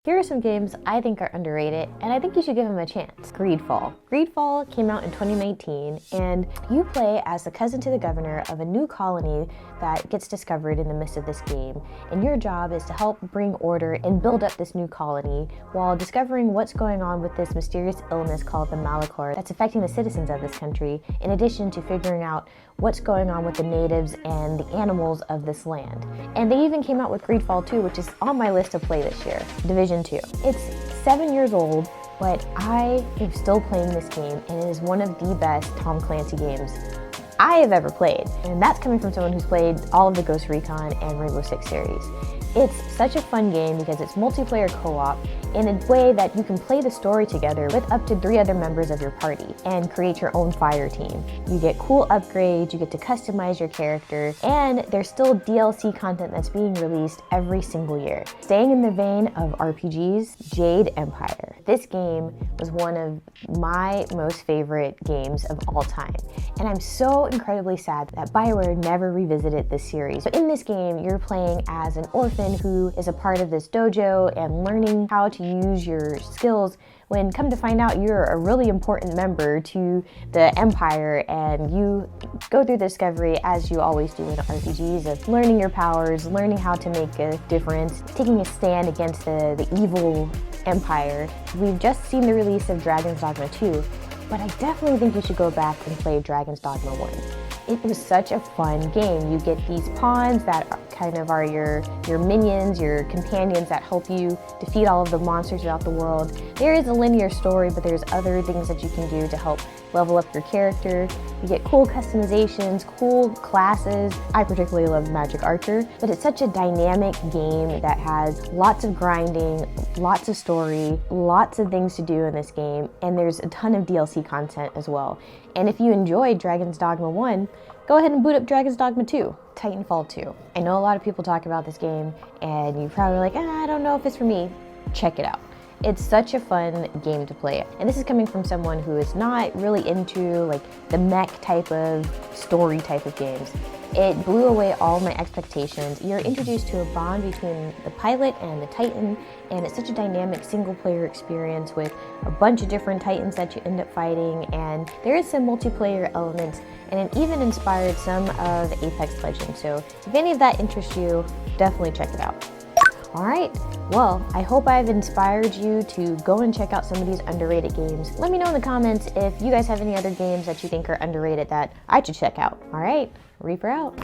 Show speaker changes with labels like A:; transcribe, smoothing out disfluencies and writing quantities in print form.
A: Here are some games I think are underrated, and I think you should give them a chance. Greedfall. Greedfall came out in 2019, and you play as the cousin to the governor of a new colony that gets discovered in the midst of this game, and your job is to help bring order and build up this new colony while discovering what's going on with this mysterious illness called the Malachor that's affecting the citizens of this country, in addition to figuring out what's going on with the natives and the animals of this land. And they even came out with Greedfall 2, which is on my list to play this year, Division 2. It's 7 years old, but I am still playing this game, and it is one of the best Tom Clancy games I have ever played. And that's coming from someone who's played all of the Ghost Recon and Rainbow Six series. It's such a fun game because it's multiplayer co-op in a way that you can play the story together with up to 3 other members of your party and create your own fire team. You get cool upgrades, you get to customize your character, and there's still DLC content that's being released every single year. Staying in the vein of RPGs, Jade Empire. This game was one of my most favorite games of all time, and I'm so incredibly sad that BioWare never revisited this series. So in this game, you're playing as an orphan who is a part of this dojo and learning how to use your skills when come to find out you're a really important member to the Empire, and you go through the discovery as you always do in RPGs of learning your powers, learning how to make a difference, taking a stand against the evil Empire. We've just seen the release of Dragon's Dogma 2, but I definitely think you should go back and play Dragon's Dogma 1. It was such a fun game. You get these pawns that kind of are your minions, your companions that help you defeat all of the monsters throughout the world. There is a linear story, but there's other things that you can do to help level up your character. You get cool customizations, cool classes. I particularly love Magic Archer, but it's such a dynamic game that has lots of grinding, lots of story, lots of things to do in this game, and there's a ton of DLC content as well. And if you enjoyed Dragon's Dogma 1, go ahead and boot up Dragon's Dogma 2, Titanfall 2. I know a lot of people talk about this game, and you're probably like, I don't know if it's for me. Check it out. It's such a fun game to play. And this is coming from someone who is not really into like the mech type of story type of games. It blew away all my expectations. You're introduced to a bond between the pilot and the Titan, and it's such a dynamic single player experience with a bunch of different Titans that you end up fighting, and there is some multiplayer elements, and it even inspired some of Apex Legends. So if any of that interests you, definitely check it out. All right, well, I hope I've inspired you to go and check out some of these underrated games. Let me know in the comments if you guys have any other games that you think are underrated that I should check out. All right, Reaper out.